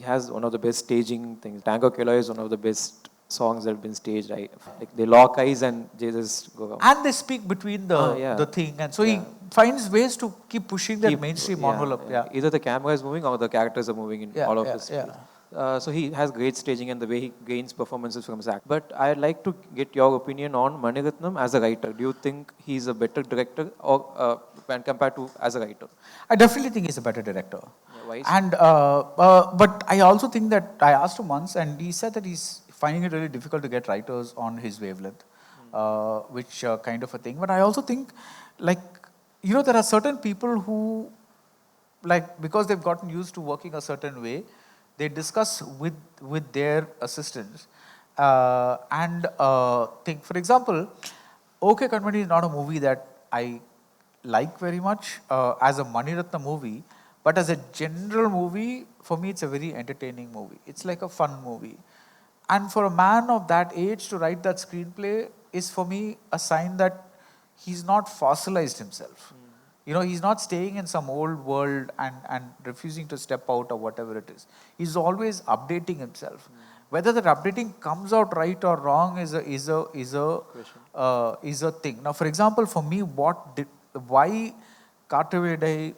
has one of the best staging things. Tango Killer is one of the best songs that have been staged. Right, like they lock eyes and they just go. And they speak between Yeah, the thing, and so he yeah. finds ways to keep pushing that Keep, mainstream yeah, envelope. yeah. Yeah, Either the camera is moving or the characters are moving in yeah, all of yeah, his yeah. plays. So he has great staging and the way he gains performances from his act. But I'd like to get your opinion on Maniratnam as a writer. Do you think he's a better director or when compared to as a writer? I definitely think he's a better director. Yeah, why so? And but I also think that I asked him once, and he said that he's finding it really difficult to get writers on his wavelength, which kind of a thing. But I also think, like, there are certain people who, like, because they've gotten used to working a certain way, they discuss with their assistants and think. For example, OK Kanmani is not a movie that I like very much as a Maniratna movie, but as a general movie, for me, it's a very entertaining movie. It's like a fun movie. And for a man of that age to write that screenplay is, for me, a sign that he's not fossilized himself. He's not staying in some old world and refusing to step out or whatever it is. He's always updating himself. Whether that updating comes out right or wrong is a thing. Now, for example, for me, why Karthavedi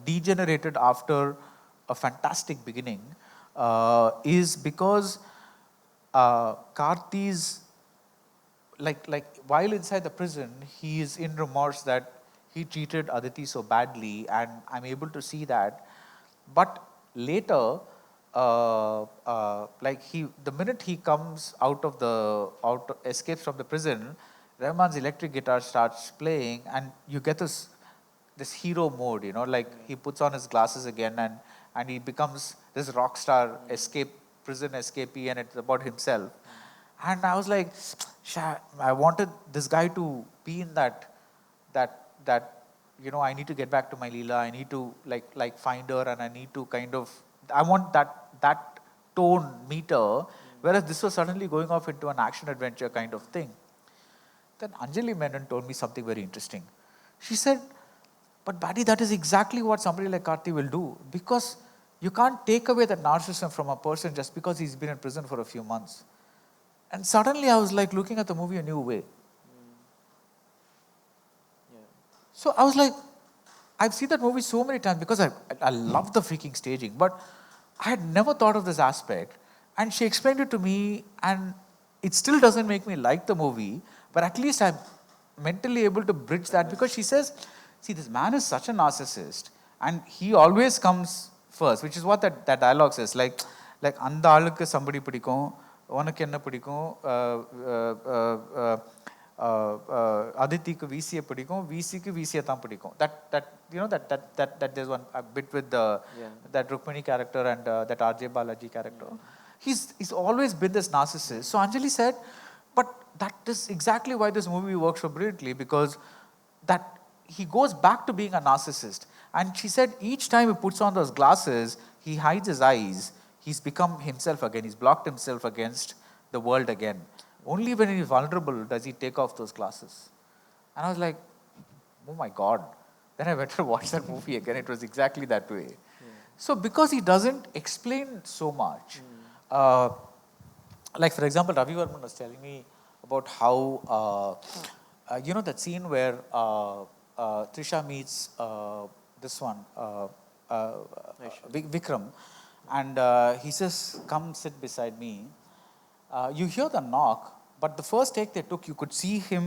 degenerated after a fantastic beginning is because Karti's, like while inside the prison, he is in remorse that he treated Aditi so badly, and I'm able to see that. But later, the minute he comes escapes from the prison, Rahman's electric guitar starts playing, and you get this hero mode, like he puts on his glasses again, and he becomes this rock star prison escapee, and it's about himself. And I was like, I wanted this guy to be in that I need to get back to my Leela. I need to like find her, and I need to I want that tone meter. Whereas this was suddenly going off into an action adventure kind of thing. Then Anjali Menon told me something very interesting. She said, "But Baddy, that is exactly what somebody like Karthi will do, because you can't take away that narcissism from a person just because he's been in prison for a few months." And suddenly I was like looking at the movie a new way. So I was like, I've seen that movie so many times because I love the freaking staging, but I had never thought of this aspect. And she explained it to me, and it still doesn't make me like the movie, but at least I'm mentally able to bridge that, because she says, see, this man is such a narcissist, and he always comes first, which is what that dialogue says. Like அந்த ஆளுக்கு somebody பிடிக்கும், உனக்கு என்ன பிடிக்கும், Aditiக்கு VC பிடிக்கும், VCக்கு VC தான் பிடிக்கும். That there's one a bit with that Rukmini character and that RJ Balaji character. He's always been this narcissist. So Anjali said, but that is exactly why this movie works so brilliantly, because that he goes back to being a narcissist. And she said each time he puts on those glasses, he hides his eyes. He's become himself again. He's blocked himself against the world again. Only when he's vulnerable does he take off those glasses. And I was like, oh my God. Then I went to watch that movie again. It was exactly that way. So because he doesn't explain so much, like for example, Ravi Varman was telling me about how, that scene where Trisha meets this one, Vikram, and he says, come sit beside me. You hear the knock, but the first take they took, you could see him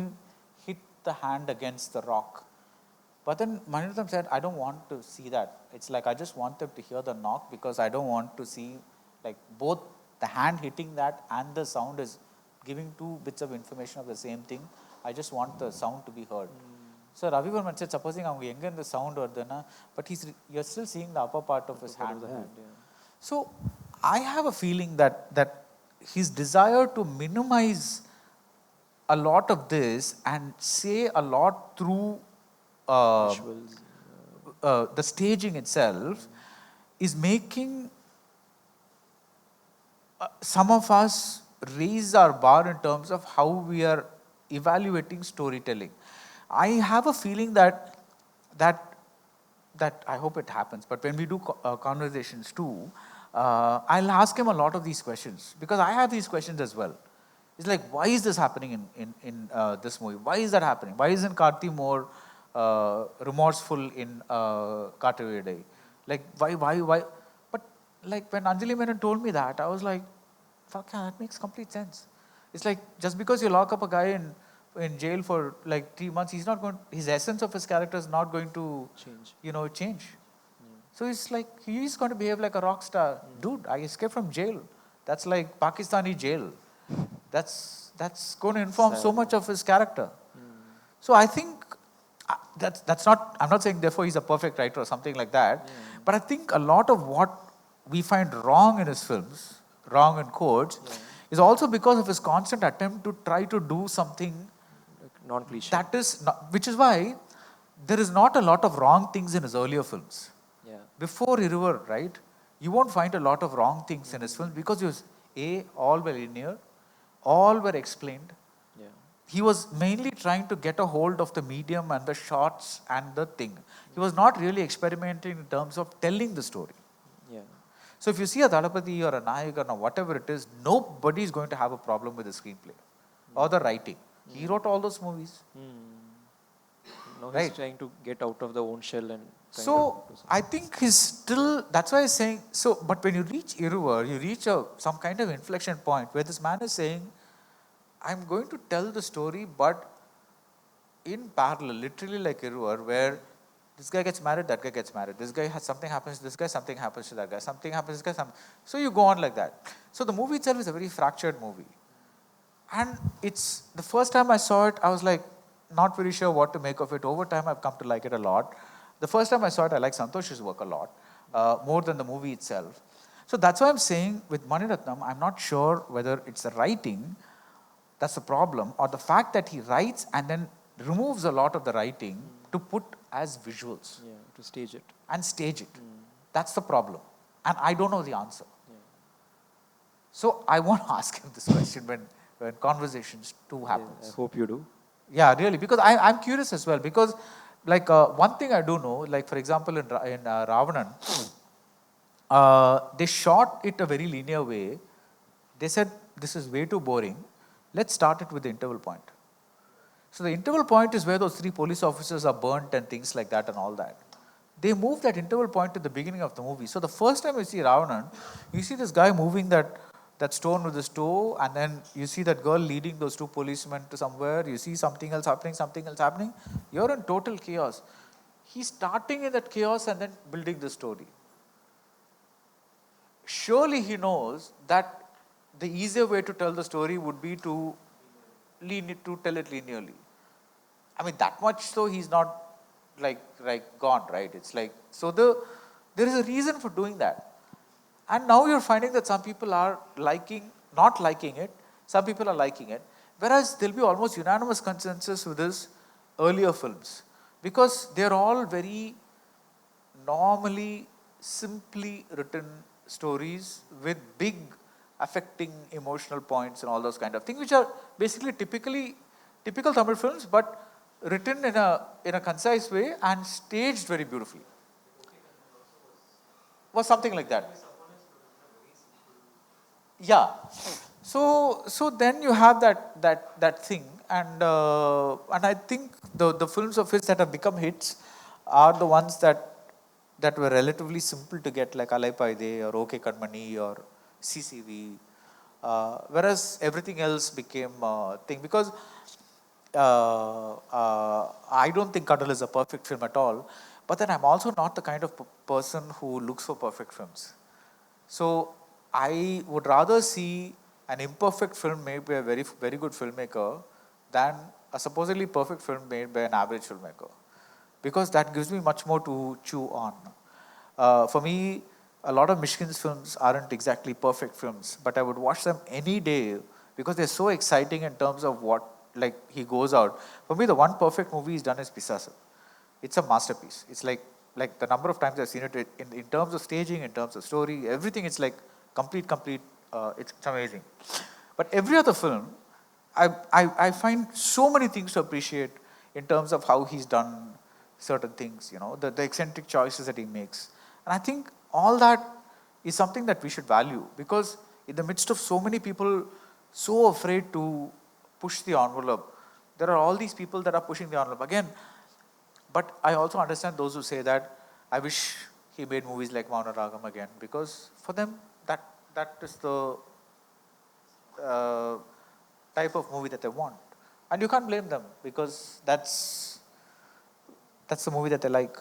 hit the hand against the rock. But then Maniratnam said, I don't want to see that. It's like, I just want them to hear the knock, because I don't want to see like both the hand hitting that and the sound is giving two bits of information of the same thing. I just want the sound to be heard. So Ravi Varman said, supposing I'm in the sound or but you're still seeing the upper part of his hand. So I have a feeling that his desire to minimize a lot of this and say a lot through the staging itself is making some of us raise our bar in terms of how we are evaluating storytelling. I have a feeling that that I hope it happens. But when we do conversations too, I'll ask him a lot of these questions because I have these questions as well. It's like, why is this happening in this movie? Why is that happening? Why isn't Karthi more remorseful in Karthavide? Like, why? But like when Anjali Menon told me that, I was like, fuck yeah, that makes complete sense. It's like just because you lock up a guy in jail for like 3 months, he's not going. His essence of his character is not going to change. So it's like he's going to behave like a rock star. Dude, I escaped from jail. That's like Pakistani jail. That's going to inform so much of his character. So I think that's not. I'm not saying therefore he's a perfect writer or something like that. But I think a lot of what we find wrong in his films, wrong in quotes, is also because of his constant attempt to try to do something non-cliche. that is not, which is why there is not a lot of wrong things in his earlier films. Yeah. Before Iruvar, right, you won't find a lot of wrong things in his films because he was all were linear, all were explained. Yeah. He was mainly trying to get a hold of the medium and the shots and the thing. He was not really experimenting in terms of telling the story. Yeah. So if you see a Dalapati or a Nayak or whatever it is, nobody is going to have a problem with the screenplay or the writing. He wrote all those movies. Now he's Right. trying to get out of the own shell and. So I think he's still, that's why I'm saying, so, but when you reach Iruvar, you reach some kind of inflection point where this man is saying, I'm going to tell the story, but in parallel, literally like Iruvar, where this guy gets married, that guy gets married. This guy has something happens to this guy, something happens to that guy, something happens to this guy, so you go on like that. So the movie itself is a very fractured movie. And it's, the first time I saw it, I was like, not very sure what to make of it. Over time, I've come to like it a lot. The first time I saw it, I like Santosh's work a lot, more than the movie itself. So that's why I'm saying with Mani Ratnam, I'm not sure whether it's the writing that's the problem, or the fact that he writes and then removes a lot of the writing to put as visuals. Yeah, to stage it. And stage it. That's the problem. And I don't know the answer. So I want to ask him this question when conversations too happens. I hope you do. Yeah, really, because I'm curious as well. Because, like, one thing I do know, like, for example, in Ravanan, they shot it a very linear way. They said, this is way too boring. Let's start it with the interval point. So the interval point is where those 3 police officers are burnt and things like that and all that. They move that interval point to the beginning of the movie. So the first time you see Ravanan, you see this guy moving that stone with his toe, and then you see that girl leading those 2 policemen to somewhere. You see something else happening. You're in total chaos. He's starting in that chaos and then building the story. Surely he knows that the easier way to tell the story would be to tell it linearly. I mean, that much so he's not like gone, right? It's like, so there is a reason for doing that. And now you're finding that some people are not liking it, some people are liking it, whereas there'll be almost unanimous consensus with his earlier films, because they're all very normally, simply written stories with big affecting emotional points and all those kind of things, which are basically typical Tamil films, but written in a concise way and staged very beautifully. Was something like that. Yeah. So then you have that thing, and I think the films of his that have become hits are the ones that were relatively simple to get, like Alaipaide or OK Kanmani or CCV, whereas everything else became a thing, because I don't think Kadal is a perfect film at all, but then I'm also not the kind of person who looks for perfect films. So I would rather see an imperfect film made by a very, very good filmmaker than a supposedly perfect film made by an average filmmaker, because that gives me much more to chew on. For me, a lot of Mishkin's films aren't exactly perfect films, but I would watch them any day because they're so exciting in terms of what, like, he goes out. For me, the one perfect movie he's done is Pisasa. It's a masterpiece. It's like the number of times I've seen it in terms of staging, in terms of story, everything, it's like complete, it's amazing. But every other film, I find so many things to appreciate in terms of how he's done certain things, the eccentric choices that he makes. And I think all that is something that we should value, because in the midst of so many people so afraid to push the envelope, there are all these people that are pushing the envelope again. But I also understand those who say that I wish he made movies like Mauna Ragam again, because for them that is the uh, type of movie that they want, and you can't blame them, because that's the movie that they like.